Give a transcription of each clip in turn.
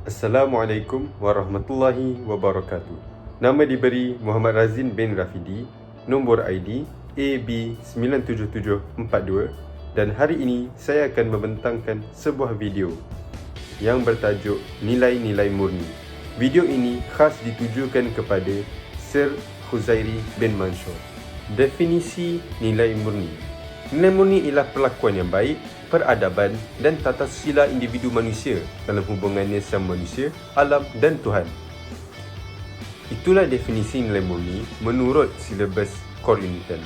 Assalamualaikum warahmatullahi wabarakatuh. Nama diberi Muhammad Razin bin Rafidi, nombor ID AB97742, dan hari ini saya akan membentangkan sebuah video yang bertajuk Nilai-Nilai Murni. Video ini khas ditujukan kepada Sir Khuzairi bin Mansur. Definisi nilai murni. Nilai murni ialah perlakuan yang baik, peradaban dan tata susila individu manusia dalam hubungannya sama manusia, alam dan Tuhan. Itulah definisi nilai murni menurut silabus Core Unitan.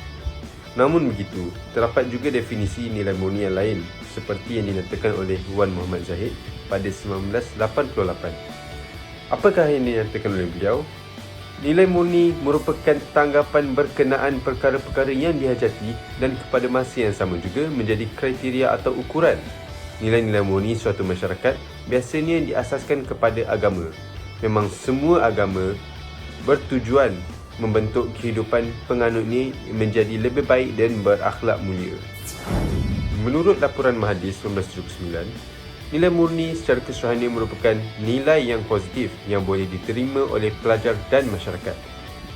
Namun begitu, terdapat juga definisi nilai murni yang lain seperti yang dinyatakan oleh Wan Muhammad Zahid pada 1988. Apakah yang dinyatakan oleh beliau? Nilai murni merupakan tanggapan berkenaan perkara-perkara yang dihajati dan kepada masa yang sama juga menjadi kriteria atau ukuran. Nilai-nilai murni suatu masyarakat biasanya diasaskan kepada agama. Memang semua agama bertujuan membentuk kehidupan penganutnya menjadi lebih baik dan berakhlak mulia. Menurut laporan Mahadis 1979, nilai murni secara keseluruhannya merupakan nilai yang positif yang boleh diterima oleh pelajar dan masyarakat.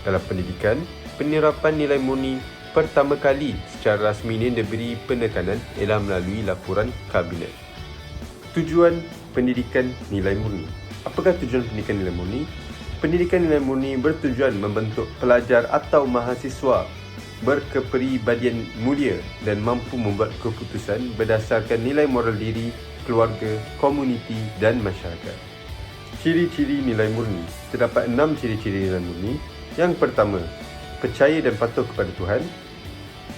Dalam pendidikan, penerapan nilai murni pertama kali secara rasmi ini diberi penekanan ialah melalui laporan Kabinet. Tujuan pendidikan nilai murni. Apakah tujuan pendidikan nilai murni? Pendidikan nilai murni bertujuan membentuk pelajar atau mahasiswa berkepribadian mulia dan mampu membuat keputusan berdasarkan nilai moral diri, keluarga, komuniti dan masyarakat. Ciri-ciri nilai murni. Terdapat 6 ciri-ciri nilai murni. Yang pertama, percaya dan patuh kepada Tuhan.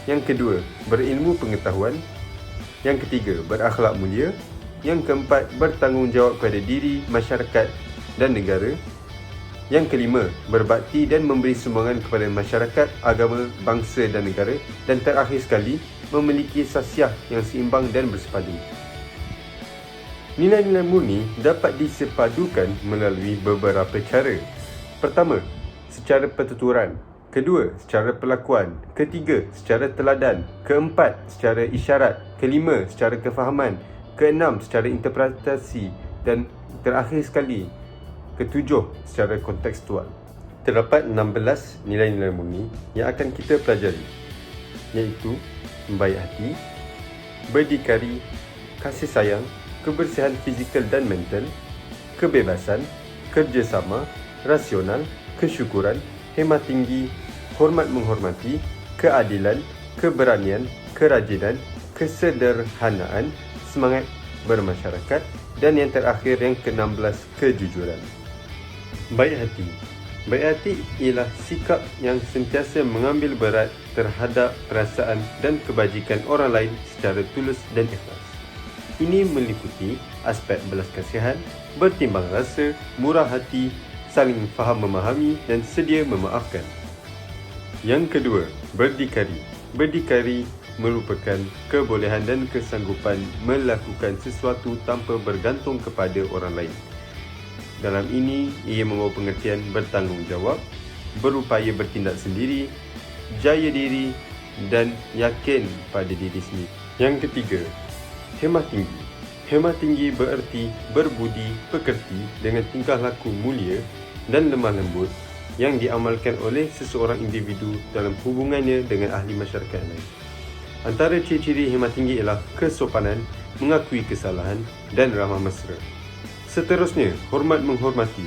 Yang kedua, berilmu pengetahuan. Yang ketiga, berakhlak mulia. Yang keempat, bertanggungjawab kepada diri, masyarakat dan negara. Yang kelima, berbakti dan memberi sumbangan kepada masyarakat, agama, bangsa dan negara. Dan terakhir sekali, memiliki sasiah yang seimbang dan bersepadu. Nilai-nilai murni dapat disepadukan melalui beberapa cara. Pertama, secara pertuturan. Kedua, secara perlakuan. Ketiga, secara teladan. Keempat, secara isyarat. Kelima, secara kefahaman. Keenam, secara interpretasi. Dan terakhir sekali, ketujuh, secara kontekstual. Terdapat 16 nilai-nilai murni yang akan kita pelajari, iaitu baik hati, berdikari, kasih sayang, kebersihan fizikal dan mental, kebebasan, kerjasama, rasional, kesyukuran, hemat tinggi, hormat menghormati, keadilan, keberanian, kerajinan, kesederhanaan, semangat bermasyarakat, dan yang terakhir yang ke-16, kejujuran. Baik hati. Baik hati ialah sikap yang sentiasa mengambil berat terhadap perasaan dan kebajikan orang lain secara tulus dan ikhlas. Ini meliputi aspek belas kasihan, bertimbang rasa, murah hati, saling faham memahami dan sedia memaafkan. Yang kedua, berdikari. Berdikari merupakan kebolehan dan kesanggupan melakukan sesuatu tanpa bergantung kepada orang lain. Dalam ini, ia membawa pengertian bertanggungjawab, berupaya bertindak sendiri, jaya diri dan yakin pada diri sendiri. Yang ketiga, hemat tinggi. Hemat tinggi bererti berbudi pekerti dengan tingkah laku mulia dan lemah lembut yang diamalkan oleh seseorang individu dalam hubungannya dengan ahli masyarakat lain. Antara ciri-ciri hemat tinggi ialah kesopanan, mengakui kesalahan dan ramah mesra. Seterusnya, hormat menghormati.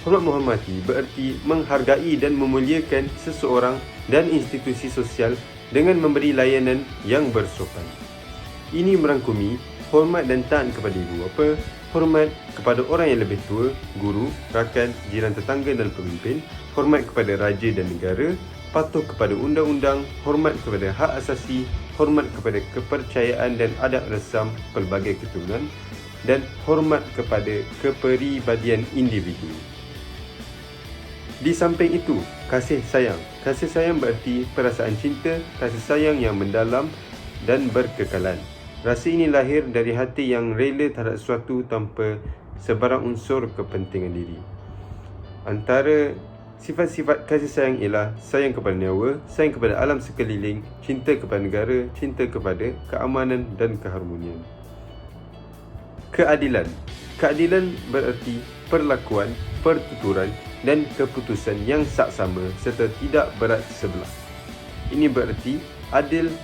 Hormat menghormati bererti menghargai dan memuliakan seseorang dan institusi sosial dengan memberi layanan yang bersopan. Ini merangkumi hormat dan taat kepada ibu bapa, hormat kepada orang yang lebih tua, guru, rakan, jiran tetangga dan pemimpin, hormat kepada raja dan negara, patuh kepada undang-undang, hormat kepada hak asasi, hormat kepada kepercayaan dan adat resam pelbagai keturunan, dan hormat kepada kepribadian individu. Di samping itu, kasih sayang. Kasih sayang bererti perasaan cinta, kasih sayang yang mendalam dan berkekalan. Rasa ini lahir dari hati yang rela terhadap sesuatu tanpa sebarang unsur kepentingan diri. Antara sifat-sifat kasih sayang ialah sayang kepada nyawa, sayang kepada alam sekeliling, cinta kepada negara, cinta kepada keamanan dan keharmonian. Keadilan. Keadilan bererti perlakuan, pertuturan dan keputusan yang saksama serta tidak berat sebelah. Ini bererti adil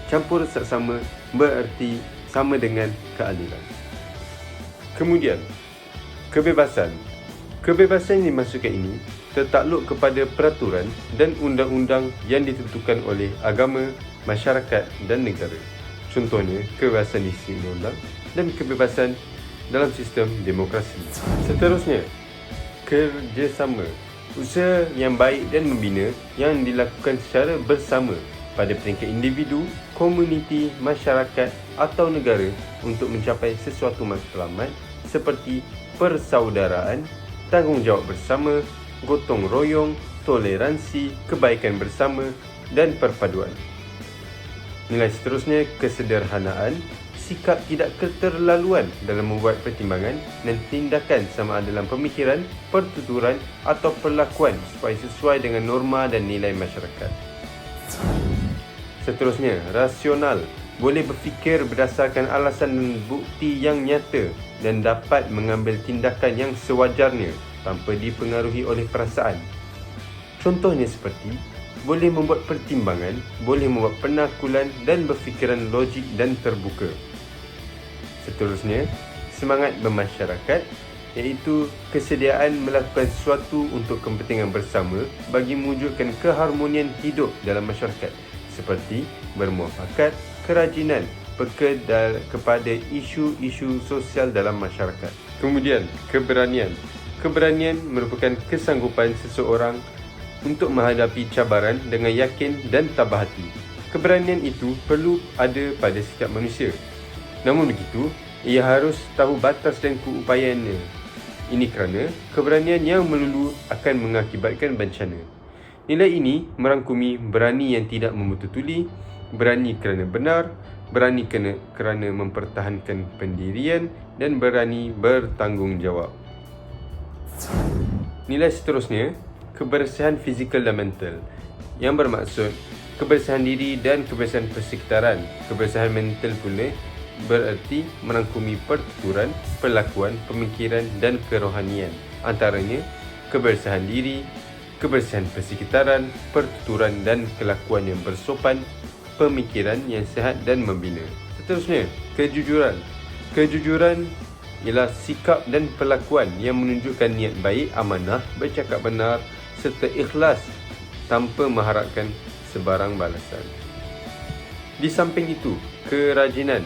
campur saksama bererti sama dengan keadilan. Kemudian, kebebasan. Kebebasan yang dimaksudkan ini tertakluk kepada peraturan dan undang-undang yang ditentukan oleh agama, masyarakat dan negara. Contohnya, kebebasan di sisi undang-undang dan kebebasan dalam sistem demokrasi. Seterusnya, kerjasama. Usaha yang baik dan membina yang dilakukan secara bersama pada peringkat individu, komuniti, masyarakat atau negara untuk mencapai sesuatu matlamat seperti persaudaraan, tanggungjawab bersama, gotong royong, toleransi, kebaikan bersama dan perpaduan. Nilai seterusnya, kesederhanaan, sikap tidak keterlaluan dalam membuat pertimbangan dan tindakan sama ada dalam pemikiran, pertuturan atau perlakuan supaya sesuai dengan norma dan nilai masyarakat. Seterusnya, rasional, boleh berfikir berdasarkan alasan dan bukti yang nyata dan dapat mengambil tindakan yang sewajarnya tanpa dipengaruhi oleh perasaan. Contohnya seperti boleh membuat pertimbangan, boleh membuat penakulan dan berfikiran logik dan terbuka. Seterusnya, semangat bermasyarakat, iaitu kesediaan melakukan sesuatu untuk kepentingan bersama bagi mewujudkan keharmonian hidup dalam masyarakat seperti bermuafakat, kerajinan, peka kepada isu-isu sosial dalam masyarakat. Kemudian, keberanian. Keberanian merupakan kesanggupan seseorang untuk menghadapi cabaran dengan yakin dan tabah hati. Keberanian itu perlu ada pada setiap manusia. Namun begitu, ia harus tahu batas dan keupayaannya. Ini kerana keberanian yang melulu akan mengakibatkan bencana. Nilai ini merangkumi berani yang tidak memututuli, berani kerana benar, berani kerana mempertahankan pendirian dan berani bertanggungjawab. Nilai seterusnya, kebersihan fizikal dan mental, yang bermaksud kebersihan diri dan kebersihan persekitaran. Kebersihan mental pula bererti merangkumi pertuturan, perlakuan, pemikiran dan kerohanian. Antaranya, kebersihan diri, kebersihan persekitaran, pertuturan dan kelakuan yang bersopan, pemikiran yang sihat dan membina. Seterusnya, kejujuran. Kejujuran ialah sikap dan perlakuan yang menunjukkan niat baik, amanah, bercakap benar serta ikhlas tanpa mengharapkan sebarang balasan. Di samping itu, kerajinan.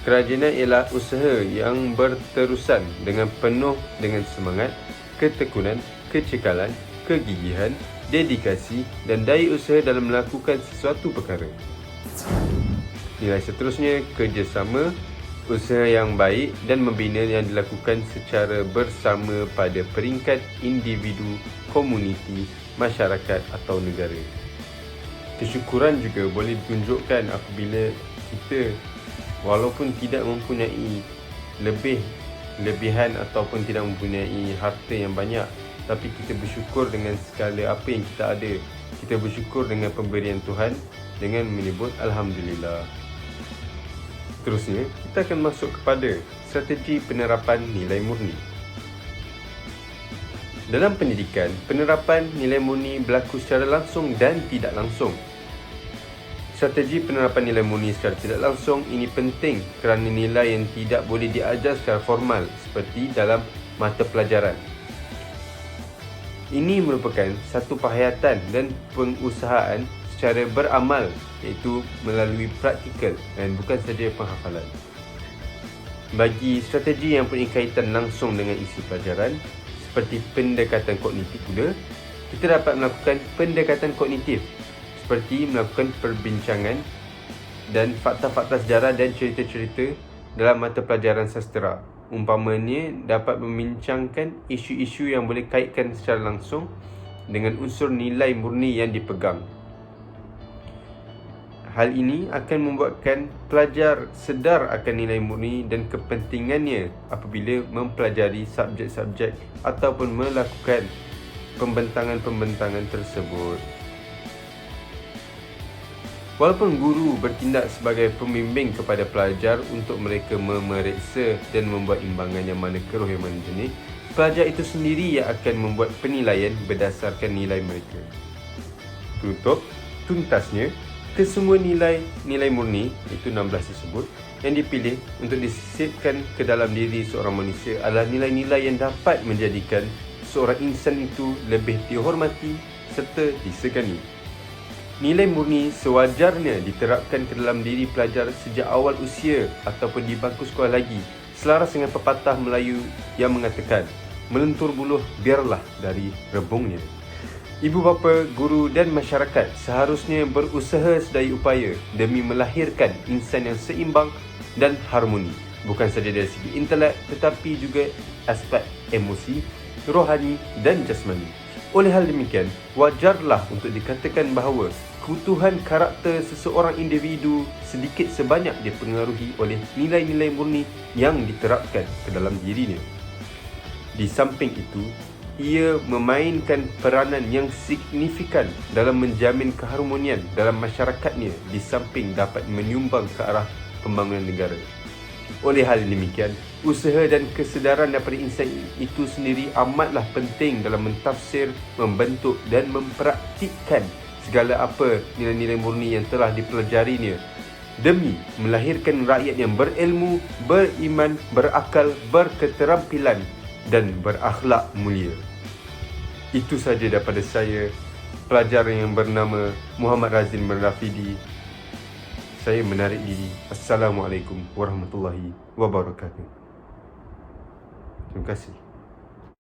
Kerajinan ialah usaha yang berterusan dengan penuh dengan semangat, ketekunan, kecekalan, kegigihan, dedikasi dan daya usaha dalam melakukan sesuatu perkara. Nilai seterusnya, kerjasama, usaha yang baik dan membina yang dilakukan secara bersama pada peringkat individu, komuniti, masyarakat atau negara. Kesyukuran juga boleh ditunjukkan apabila kita walaupun tidak mempunyai lebihan ataupun tidak mempunyai harta yang banyak, tapi kita bersyukur dengan segala apa yang kita ada. Kita bersyukur dengan pemberian Tuhan dengan menyebut Alhamdulillah. Seterusnya, kita akan masuk kepada strategi penerapan nilai murni. Dalam pendidikan, penerapan nilai murni berlaku secara langsung dan tidak langsung. Strategi penerapan nilai murni secara tidak langsung ini penting kerana nilai yang tidak boleh diajar secara formal seperti dalam mata pelajaran. Ini merupakan satu penghayatan dan pengusahaan secara beramal, iaitu melalui praktikal dan bukan saja penghafalan. Bagi strategi yang punya kaitan langsung dengan isi pelajaran seperti pendekatan kognitif pula, kita dapat melakukan pendekatan kognitif seperti melakukan perbincangan dan fakta-fakta sejarah dan cerita-cerita dalam mata pelajaran sastera. Umpamanya dapat membincangkan isu-isu yang boleh kaitkan secara langsung dengan unsur nilai murni yang dipegang. Hal ini akan membuatkan pelajar sedar akan nilai murni dan kepentingannya apabila mempelajari subjek-subjek ataupun melakukan pembentangan-pembentangan tersebut. Walaupun guru bertindak sebagai pembimbing kepada pelajar untuk mereka memeriksa dan membuat imbangan yang mana keruh yang mana jenis, pelajar itu sendiri yang akan membuat penilaian berdasarkan nilai mereka. Tutup, tuntasnya, kesemua nilai murni, itu 16 tersebut, yang dipilih untuk disisipkan ke dalam diri seorang manusia adalah nilai-nilai yang dapat menjadikan seorang insan itu lebih dihormati serta disegani. Nilai murni sewajarnya diterapkan ke dalam diri pelajar sejak awal usia ataupun di bangku sekolah lagi, selaras dengan pepatah Melayu yang mengatakan, melentur buluh biarlah dari rebungnya. Ibu bapa, guru dan masyarakat seharusnya berusaha sedaya upaya demi melahirkan insan yang seimbang dan harmoni, bukan sahaja dari segi intelek tetapi juga aspek emosi, rohani dan jasmani. Oleh hal demikian, wajarlah untuk dikatakan bahawa keutuhan karakter seseorang individu sedikit sebanyak dipengaruhi oleh nilai-nilai murni yang diterapkan ke dalam dirinya. Di samping itu, ia memainkan peranan yang signifikan dalam menjamin keharmonian dalam masyarakatnya di samping dapat menyumbang ke arah pembangunan negara. Oleh hal demikian, usaha dan kesedaran daripada insan itu sendiri amatlah penting dalam mentafsir, membentuk dan mempraktikkan segala apa nilai-nilai murni yang telah dipelajarinya demi melahirkan rakyat yang berilmu, beriman, berakal, berketerampilan dan berakhlak mulia. Itu sahaja daripada saya, pelajar yang bernama Muhammad Razin bin Rafidi. Saya menarik diri. Assalamualaikum warahmatullahi wabarakatuh. Terima kasih.